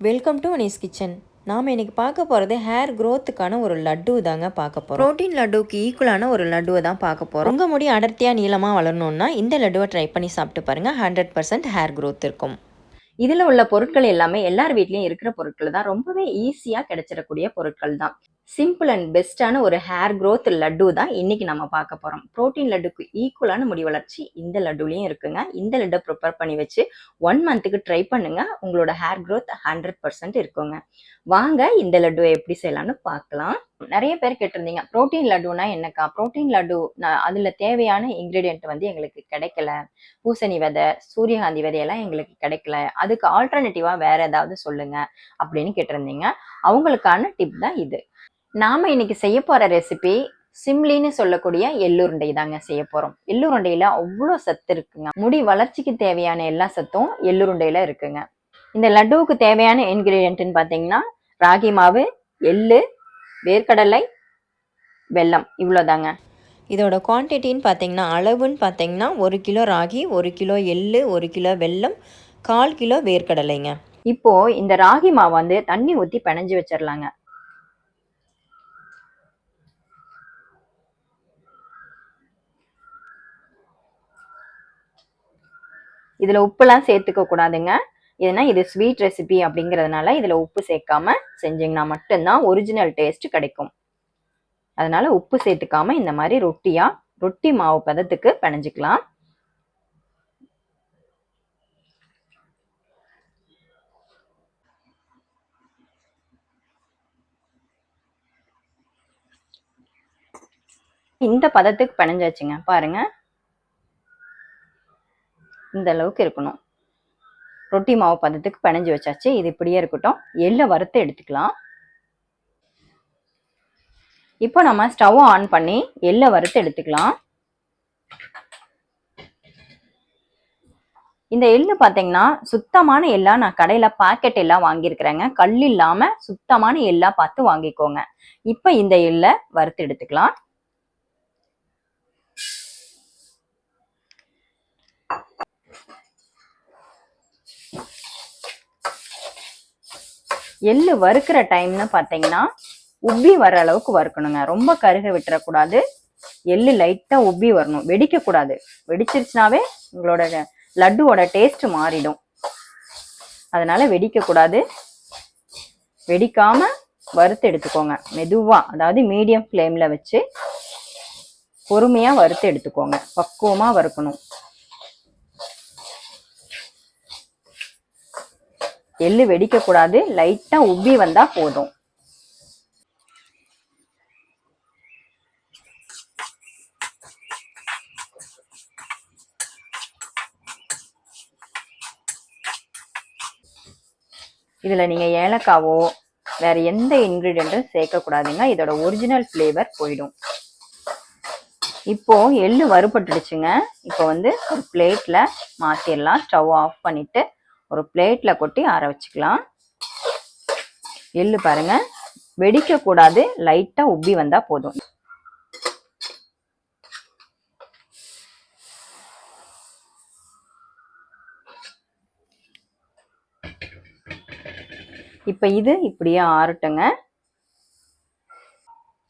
Welcome to Anees kitchen. நாம் இன்றைக்கி பார்க்க போகிறது ஹேர் க்ரோத்துக்கான ஒரு லட்டு தாங்க பார்க்க போகிறோம். ப்ரோட்டீன் லட்டுவுக்கு ஈக்குவலான ஒரு லட்டுவை தான் பார்க்க போகிறோம். உங்கள் முடி அடர்த்தியாக நீளமாக வளரணுன்னா இந்த லட்டுவை ட்ரை பண்ணி சாப்பிட்டு பாருங்கள். 100% ஹேர் க்ரோத் இருக்கும். இதில் உள்ள பொருட்கள் எல்லாமே எல்லார் வீட்லேயும் இருக்கிற பொருட்கள் தான். ரொம்பவே ஈஸியாக கிடைச்சிடக்கூடிய பொருட்கள் தான். சிம்பிள் அண்ட் பெஸ்ட்டான ஒரு ஹேர் க்ரோத் லட்டு தான் இன்னைக்கு நம்ம பார்க்க போகிறோம். ப்ரோட்டீன் லட்டுக்கு ஈக்குவலான முடி வளர்ச்சி இந்த லட்டுலேயும் இருக்குங்க. இந்த லட்டை ப்ரிப்பேர் பண்ணி வச்சு 1 மந்த்துக்கு ட்ரை பண்ணுங்க. உங்களோட ஹேர் க்ரோத் 100% இருக்குங்க. வாங்க இந்த லட்டுவை எப்படி செய்யலாம்னு பார்க்கலாம். நிறைய பேர் கேட்டிருந்தீங்க, ப்ரோட்டீன் லட்டுனா என்னக்கா? ப்ரோட்டீன் லட்டு அதில் தேவையான இன்க்ரீடியன்ட் வந்து எங்களுக்கு கிடைக்கல, பூசணி விதை, சூரியகாந்தி விதையெல்லாம் எங்களுக்கு கிடைக்கல, அதுக்கு ஆல்டர்னேட்டிவாக வேற ஏதாவது சொல்லுங்க அப்படின்னு கேட்டிருந்தீங்க. அவங்களுக்கான டிப் தான் இது. நாம இன்னைக்கு செய்ய போற ரெசிபி சிம்லின்னு சொல்லக்கூடிய எள்ளுருண்டை தாங்க செய்ய போறோம். எள்ளுருண்டையில அவ்வளோ சத்து இருக்குங்க. முடி வளர்ச்சிக்கு தேவையான எல்லா சத்தும் எள்ளுருண்டையில இருக்குங்க. இந்த லட்டுவுக்கு தேவையான இன்கிரீடியன்ட்னு பார்த்தீங்கன்னா ராகி மாவு, எள்ளு, வேர்க்கடலை, வெல்லம், இவ்வளோதாங்க. இதோட குவான்டிட்டின்னு பார்த்தீங்கன்னா அளவுன்னு பார்த்தீங்கன்னா 1 கிலோ ராகி, 1 கிலோ எள்ளு, 1 கிலோ வெல்லம், 1/4 கிலோ வேர்க்கடலைங்க. இப்போ இந்த ராகி மாவு வந்து தண்ணி ஊற்றி பிணைஞ்சு வச்சிடலாங்க. இதில் உப்புலாம் சேர்த்துக்க கூடாதுங்க. ஏன்னா இது ஸ்வீட் ரெசிபி அப்படிங்கிறதுனால இதில் உப்பு சேர்க்காம செஞ்சிங்கன்னா மட்டும்தான் ஒரிஜினல் டேஸ்ட் கிடைக்கும். அதனால உப்பு சேர்த்துக்காம இந்த மாதிரி ரொட்டி மாவு பதத்துக்கு பிணைஞ்சிக்கலாம். இந்த பதத்துக்கு பிணைஞ்சாச்சுங்க. பாருங்க, இந்த அளவுக்கு இருக்கணும். ரொட்டி மாவு பதத்துக்கு பிணைஞ்சு வச்சாச்சு. இது இப்படியே இருக்கட்டும். எள்ளை வறுத்து எடுத்துக்கலாம். இப்போ நம்ம ஸ்டவ் ஆன் பண்ணி எள்ளை வறுத்து எடுத்துக்கலாம். இந்த எள்ளு பார்த்தீங்கன்னா சுத்தமான எள்ளா நான் கடையில் பாக்கெட் எல்லாம் வாங்கியிருக்கிறேங்க. கல் இல்லாம சுத்தமான எள்ளா பார்த்து வாங்கிக்கோங்க. இப்போ இந்த எள்ளை வறுத்து எடுத்துக்கலாம். எள்ளு வறுக்கிற டைம்னு பார்த்தீங்கன்னா உப்பி வர அளவுக்கு வறுக்கணுங்க. ரொம்ப கருக விட்டுறக்கூடாது. எள்ளு லைட்டா உப்பி வரணும், வெடிக்க கூடாது. வெடிச்சிருச்சுனாவே உங்களோட லட்டுவோட டேஸ்ட் மாறிடும். அதனால வெடிக்க கூடாது. வெடிக்காம வறுத்து எடுத்துக்கோங்க. மெதுவா, அதாவது மீடியம் ஃப்ளேம்ல வச்சு பொறுமையா வறுத்து எடுத்துக்கோங்க. பக்குவமா வறுக்கணும். எள்ளு வெடிக்க கூடாது. லைட்டா உப்பி வந்தா போதும். இதுல நீங்க ஏலக்காவோ வேற எந்த இன்கிரீடியன்ட்டும் சேர்க்கக்கூடாதுங்க. இதோட ஒரிஜினல் ஃப்ளேவர் போயிடும். இப்போ எள்ளு வறுபட்டுடுச்சுங்க. இப்போ வந்து ஒரு பிளேட்ல மாத்திரலாம். ஸ்டவ் ஆஃப் பண்ணிட்டு ஒரு பிளேட்ல கொட்டி ஆற வச்சுக்கலாம். எள்ளு பாருங்க, வெடிக்க கூடாது. லைட்டா உப்பி வந்தா போதும். இப்ப இது இப்படியே ஆறட்டுங்க.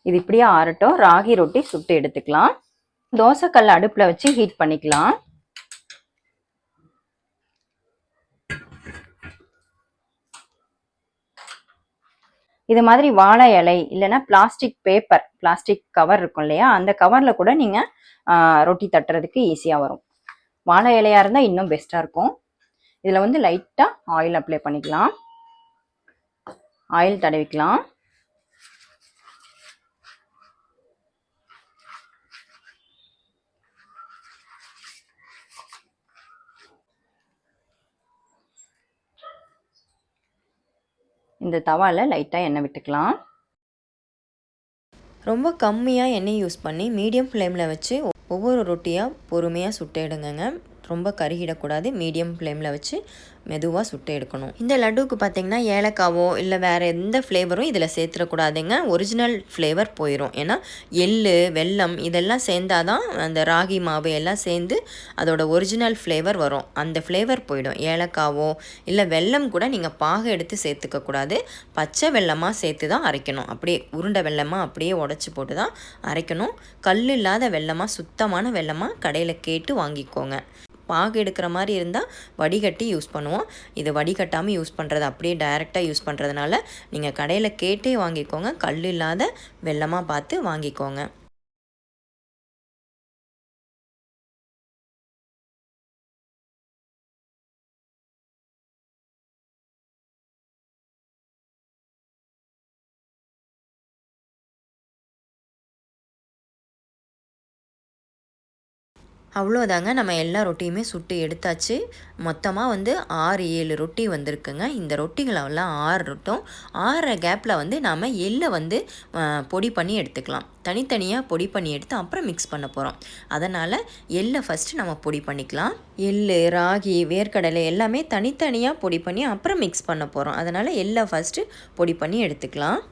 இது இப்படியே ஆறட்டும். ராகி ரொட்டி சுட்டு எடுத்துக்கலாம். தோசைக்கல் அடுப்புல வச்சு ஹீட் பண்ணிக்கலாம். இது மாதிரி வாழை இலை இல்லைன்னா பிளாஸ்டிக் பேப்பர், பிளாஸ்டிக் கவர் இருக்கும் இல்லையா, அந்த கவர்ல கூட நீங்க ரொட்டி தட்டுறதுக்கு ஈஸியா வரும். வாழை இலையா இருந்தா இன்னும் பெஸ்டா இருக்கும். இதுல வந்து லைட்டா ஆயில் அப்ளை பண்ணிக்கலாம். ஆயில் தடவிக்கலாம். இந்த தவால லைட்டா எண்ணெய் விட்டுக்கலாம். ரொம்ப கம்மியாக எண்ணெய் யூஸ் பண்ணி மீடியம் ஃப்ளேமில் வச்சு ஒவ்வொரு ரொட்டியாக பொறுமையாக சுட்டு எடுங்கங்க. ரொம்ப கருகிடக்கூடாது. மீடியம் ஃப்ளேமில் வச்சு மெதுவாக சுட்டு எடுக்கணும். இந்த லட்டுவுக்கு பார்த்திங்கன்னா ஏலக்காவோ இல்லை வேறு எந்த ஃப்ளேவரும் இதில் சேர்த்துடக்கூடாதுங்க. ஒரிஜினல் ஃப்ளேவர் போயிடும். ஏன்னா எள்ளு வெல்லம் இதெல்லாம் சேர்ந்தாதான் அந்த ராகி மாவு எல்லாம் சேர்ந்து அதோட ஒரிஜினல் ஃப்ளேவர் வரும். அந்த ஃப்ளேவர் போயிடும். ஏலக்காவோ இல்லை வெல்லம் கூட நீங்கள் பாகு எடுத்து சேர்த்துக்கக்கூடாது. பச்சை வெல்லமாக சேர்த்து தான் அரைக்கணும். அப்படியே உருண்டை வெல்லமாக அப்படியே உடச்சி போட்டு தான் அரைக்கணும். கல் இல்லாத வெல்லமாக சுத்தமான வெல்லமாக கடையில் கேட்டு வாங்கிக்கோங்க. பாகு எடுக்கிற மாதிரி இருந்தால் வடிகட்டி யூஸ் பண்ணுவோம். இது வடிகட்டாமல் யூஸ் பண்ணுறது அப்படியே டைரெக்டாக யூஸ் பண்ணுறதுனால நீங்கள் கடையில் கேட்டே வாங்கிக்கோங்க. கல் இல்லாத வெல்லமாக பார்த்து வாங்கிக்கோங்க. அவ்வளோதாங்க. நம்ம எல்லா ரொட்டியுமே சுட்டு எடுத்தாச்சு. மொத்தமாக 6-7 ரொட்டி வந்திருக்குங்க. இந்த ரொட்டிகளெல்லாம் ஆறட்டும். ஆறுற கேப்பில் நாம் எள்ளை பொடி பண்ணி எடுத்துக்கலாம். தனித்தனியாக பொடி பண்ணி எடுத்து அப்புறம் மிக்ஸ் பண்ண போகிறோம். அதனால் எள்ளை ஃபஸ்ட்டு நம்ம பொடி பண்ணிக்கலாம். எள்ளு ராகி வேர்க்கடலை எல்லாமே தனித்தனியாக பொடி பண்ணி அப்புறம் மிக்ஸ் பண்ண போகிறோம். அதனால் எள்ளை ஃபஸ்ட்டு பொடி பண்ணி எடுத்துக்கலாம்.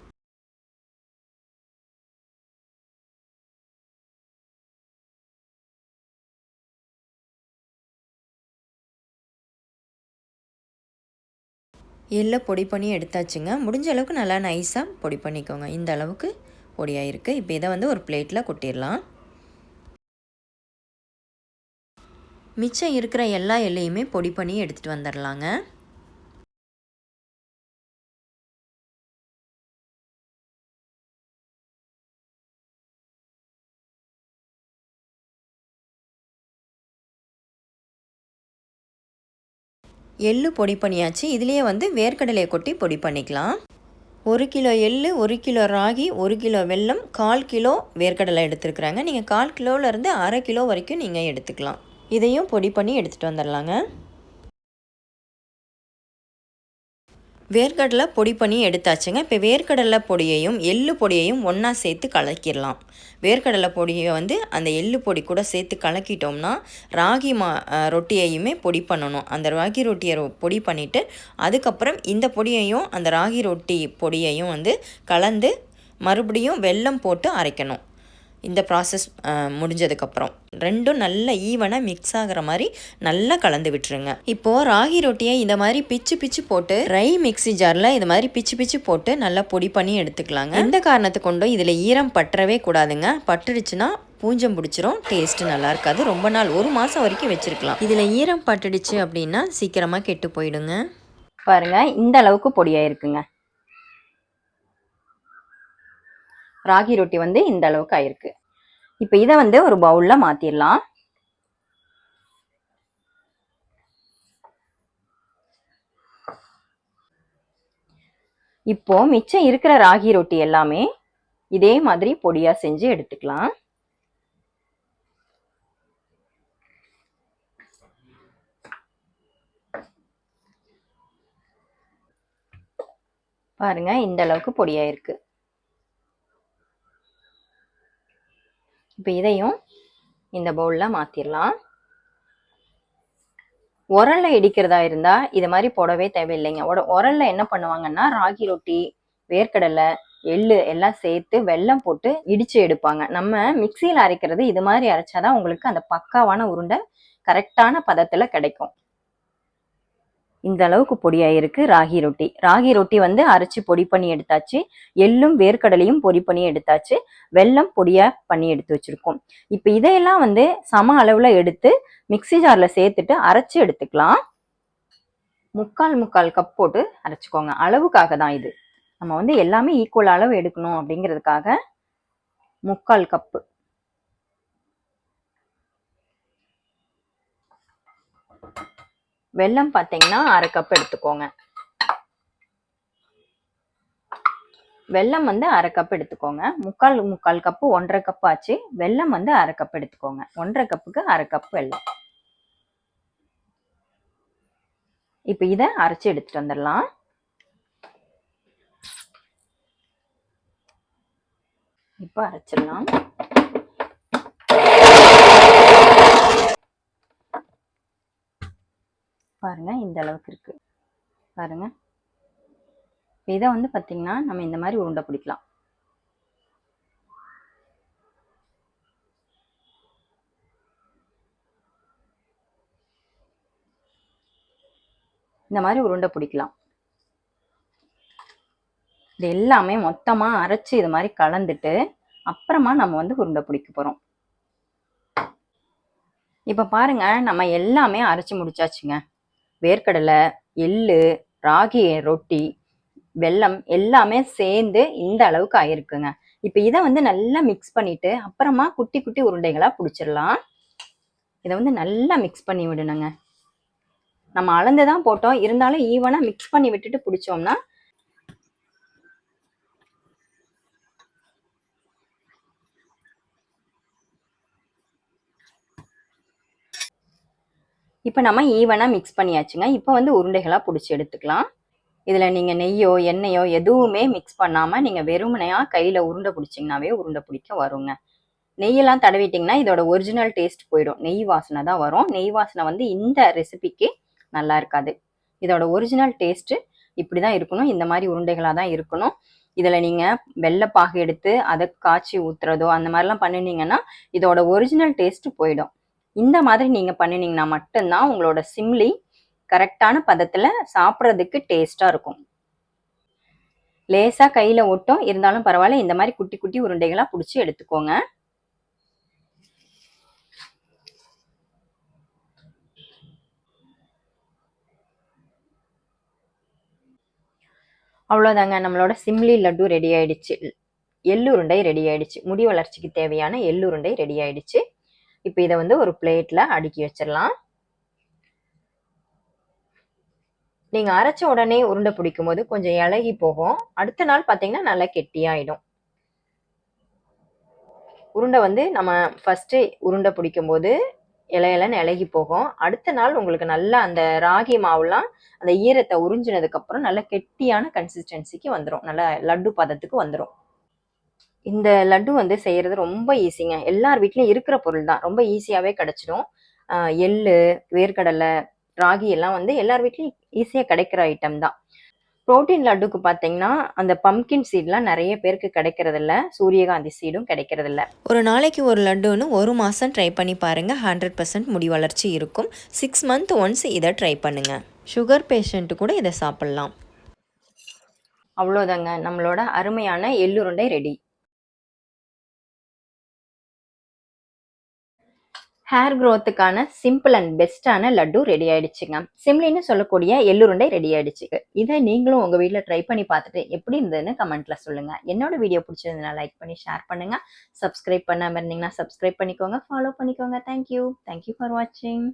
எள்ளை பொடி பண்ணி எடுத்தாச்சுங்க. முடிஞ்ச அளவுக்கு நல்லா நைஸாக பொடி பண்ணிக்கோங்க. இந்த அளவுக்கு பொடியாக இருக்குது. இப்போ இதை ஒரு பிளேட்டில் கொட்டிடலாம். மிச்சம் இருக்கிற எல்லா எள்ளையுமே பொடி பண்ணி எடுத்துகிட்டு வந்துடலாங்க. எள்ளு பொடி பண்ணியாச்சு. இதுலேயே வேர்க்கடலையை கொட்டி பொடி பண்ணிக்கலாம். 1 கிலோ எள்ளு 1 கிலோ ராகி 1 கிலோ வெல்லம் 1/4 கிலோ வேர்க்கடலை எடுத்துருக்குறாங்க. நீங்கள் 1/4 கிலோவிலேருந்து 1/2 கிலோ வரைக்கும் நீங்கள் எடுத்துக்கலாம். இதையும் பொடி பண்ணி எடுத்துகிட்டு வந்துடலாங்க. வேர்க்கடலை பொடி பண்ணி எடுத்தாச்சுங்க. இப்போ வேர்க்கடலை பொடியையும் எள்ளு பொடியையும் ஒன்றா சேர்த்து கலக்கிடலாம். வேர்க்கடலை பொடியை அந்த எள்ளு பொடி கூட சேர்த்து கலக்கிட்டோம்னா ராகி ரொட்டியையுமே பொடி பண்ணணும். அந்த ராகி ரொட்டியை பொடி பண்ணிவிட்டு அதுக்கப்புறம் இந்த பொடியையும் அந்த ராகி ரொட்டி பொடியையும் கலந்து மறுபடியும் வெல்லம் போட்டு அரைக்கணும். இந்த ப்ராசஸ் முடிஞ்சதுக்கப்புறம் ரெண்டும் நல்லா ஈவனாக மிக்ஸ் ஆகிற மாதிரி நல்லா கலந்து விட்டுருங்க. இப்போது ராகி ரொட்டியை இந்த மாதிரி பிச்சு பிச்சு போட்டு ட்ரை மிக்ஸி ஜாரில் இது மாதிரி பிச்சு பிச்சு போட்டு நல்லா பொடி பண்ணி எடுத்துக்கலாங்க. எந்த காரணத்தை கொண்டும் இதில் ஈரம் பற்றவே கூடாதுங்க. பட்டுடுச்சுன்னா பூஞ்சம் பிடிச்சிரும், டேஸ்ட்டு நல்லா இருக்காது. ரொம்ப நாள் 1 மாதம் வரைக்கும் வச்சுருக்கலாம். இதில் ஈரம் பட்டுடுச்சு அப்படின்னா சீக்கிரமாக கெட்டு போயிடுங்க. பாருங்கள், இந்த அளவுக்கு பொடியாக இருக்குங்க. ராகி ரொட்டி இந்த அளவுக்கு ஆயிருக்கு. இப்போ இதை ஒரு பவுலில் மாற்றிடலாம். இப்போ மிச்சம் இருக்கிற ராகி ரொட்டி எல்லாமே இதே மாதிரி பொடியா செஞ்சு எடுத்துக்கலாம். பாருங்க, இந்த அளவுக்கு பொடியா இருக்கு. இப்போ இதையும் இந்த பவுல்ல மாத்திரலாம். உரல்ல இடிக்கிறதா இருந்தா இது மாதிரி போடவே தேவையில்லைங்க. உரல்ல என்ன பண்ணுவாங்கன்னா ராகி ரொட்டி, வேர்க்கடலை, எள்ளு எல்லாம் சேர்த்து வெல்லம் போட்டு இடிச்சு எடுப்பாங்க. நம்ம மிக்சியில் அரைக்கிறது இது மாதிரி அரைச்சாதான் உங்களுக்கு அந்த பக்காவான உருண்டை கரெக்டான பதத்துல கிடைக்கும். இந்த அளவுக்கு பொடியாயிருக்கு ராகி ரொட்டி. ராகி ரொட்டி அரைச்சி பொடி பண்ணி எடுத்தாச்சு. எள்ளும் வேர்க்கடலையும் பொடி பண்ணி எடுத்தாச்சு. வெல்லம் பொடியா பண்ணி எடுத்து வச்சிருக்கோம். இப்ப இதையெல்லாம் சம அளவுல எடுத்து மிக்சி ஜார்ல சேர்த்துட்டு அரைச்சு எடுத்துக்கலாம். 3/4 கப் போட்டு அரைச்சிக்கோங்க. அளவுக்காக தான் இது. நம்ம எல்லாமே ஈக்குவல் அளவு எடுக்கணும் அப்படிங்கிறதுக்காக 3/4 கப்பு. வெல்லம் பார்த்தீங்கன்னா 1/2 கப் எடுத்துக்கோங்க. வெல்லம் 1/2 கப் எடுத்துக்கோங்க. 3/4 கப்பு 1/2 கப் ஆச்சு. வெல்லம் 1/2 கப் எடுத்துக்கோங்க. 1/2 கப்புக்கு 1/2 கப் வெல்லம். இப்ப இதை அரைச்சு எடுத்துட்டு வந்துடலாம். இப்ப அரைச்சிடலாம். பாருங்க இந்த அளவுக்கு இருக்கு பாருங்க. இதை வந்து பார்த்தீங்கன்னா நம்ம இந்த மாதிரி உருண்டை பிடிக்கலாம். இந்த மாதிரி உருண்டை பிடிக்கலாம். இது எல்லாமே மொத்தமா அரைச்சு இது மாதிரி கலந்துட்டு அப்புறமா நம்ம வந்து உருண்டை பிடிக்க போறோம். இப்ப பாருங்க நம்ம எல்லாமே அரைச்சு முடிச்சாச்சுங்க. வேர்க்கடலை, எள்ளு, ராகி ரொட்டி, வெல்லம் எல்லாமே சேர்ந்து இந்த அளவுக்கு ஆயிருக்குங்க. இப்ப இதை வந்து நல்லா மிக்ஸ் பண்ணிட்டு அப்புறமா குட்டி குட்டி உருண்டைகளா பிடிச்சிடலாம். இதை வந்து நல்லா மிக்ஸ் பண்ணி விடணுங்க. நம்ம அளந்துதான் போட்டோம், இருந்தாலும் ஈவனா மிக்ஸ் பண்ணி விட்டுட்டு பிடிச்சோம்னா இப்போ நம்ம ஈவனா மிக்ஸ் பண்ணியாச்சுங்க. இப்போ வந்து உருண்டைகளா பிடிச்சி எடுத்துக்கலாம். இதுல நீங்க நெய்யோ எண்ணெயோ எதுவுமே மிக்ஸ் பண்ணாம நீங்க வெறுமனையா கையில உருண்டை பிடிச்சிங்கனாவே உருண்டை பிடிக்க வருங்க. நெய்யெல்லாம் தடவிட்டிங்கன்னா இதோட ஒரிஜினல் டேஸ்ட் போயிடும். நெய் வாசனை தான் வரும். நெய் வாசனை வந்து இந்த ரெசிபிக்கு நல்லா இருக்காது. இதோட ஒரிஜினல் டேஸ்ட் இப்படிதான் இருக்கணும். இந்த மாதிரி உருண்டைகளா தான் இருக்கணும். இதுல நீங்க வெள்ளைப்பாகு எடுத்து அதை காய்ச்சி ஊத்துறதோ அந்த மாதிரிலாம் பண்ணினீங்கன்னா இதோட ஒரிஜினல் டேஸ்ட் போயிடும். இந்த மாதிரி நீங்க பண்ணினீங்கன்னா மட்டும்தான் உங்களோட சிம்லி கரெக்டான பதத்துல சாப்பிட்றதுக்கு டேஸ்டா இருக்கும். லேசா கையில ஒட்டும், இருந்தாலும் பரவாயில்ல. இந்த மாதிரி குட்டி குட்டி உருண்டைகளா பிடிச்சி எடுத்துக்கோங்க. அவ்வளோதாங்க, நம்மளோட சிம்லி லட்டு ரெடி ஆயிடுச்சு. எள்ளுருண்டை ரெடி ஆயிடுச்சு. முடி வளர்ச்சிக்கு தேவையான எள்ளுருண்டை ரெடி ஆயிடுச்சு. இப்போ இதை வந்து ஒரு பிளேட்ல அடுக்கி வச்சிடலாம். நீங்க அரைச்ச உடனே உருண்டை பிடிக்கும் போது கொஞ்சம் இலகி போகும். அடுத்த நாள் பார்த்தீங்கன்னா நல்லா கெட்டியாயிடும். உருண்டை வந்து நம்ம ஃபர்ஸ்ட் உருண்டை பிடிக்கும் போது இலையிலன்னு இலகி போகும். அடுத்த நாள் உங்களுக்கு நல்லா அந்த ராகி மாவுலாம் அந்த ஈரத்தை உறிஞ்சினதுக்கு அப்புறம் நல்ல கெட்டியான கன்சிஸ்டன்சிக்கு வந்துடும். நல்ல லட்டு பதத்துக்கு வந்துடும். இந்த லட்டு வந்து செய்யறது ரொம்ப ஈஸிங்க. எல்லார் வீட்லயும் இருக்கிற பொருள் தான். ரொம்ப ஈஸியாவே கிடைச்சிடும். எள்ளு, வேர்க்கடலை, ராகி எல்லாம் வந்து எல்லார் வீட்லயும் ஈஸியா கிடைக்கிற ஐட்டம் தான். புரோட்டீன் லட்டுக்கு பார்த்தீங்கன்னா அந்த பம்கின் சீட்லாம் நிறைய பேருக்கு கிடைக்கிறது இல்ல. சூரியகாந்தி சீடும் கிடைக்கிறது இல்ல. ஒரு நாளைக்கு ஒரு லட்டுன்னு 1 மாதம் ட்ரை பண்ணி பாருங்கள். 100% முடி வளர்ச்சி இருக்கும். 6 மந்த் ஒன்ஸ் இதை ட்ரை பண்ணுங்கள். சுகர் பேஷண்ட்டு கூட இதை சாப்பிட்லாம். அவ்வளோதாங்க, நம்மளோட அருமையான எள்ளுருண்டை ரெடி. ஹேர் க்ரோத்துக்கான சிம்பிள் அண்ட் பெஸ்ட்டான லட்டு ரெடி ஆயிடுச்சுங்க. சிம்லின்னு சொல்லக்கூடிய எள்ளுருண்டை ரெடி ஆயிடுச்சு. இதை நீங்களும் உங்க வீட்டில் ட்ரை பண்ணி பார்த்துட்டு எப்படி இருந்ததுன்னு கமெண்ட்ல சொல்லுங்க. என்னோட வீடியோ பிடிச்சிருந்ததுன்னா லைக் பண்ணி ஷேர் பண்ணுங்க. சப்ஸ்கிரைப் பண்ணாம இருந்தீங்கன்னா சப்ஸ்கிரைப் பண்ணிக்கோங்க, ஃபாலோ பண்ணிக்கோங்க. தேங்க்யூ ஃபார் வாட்சிங்.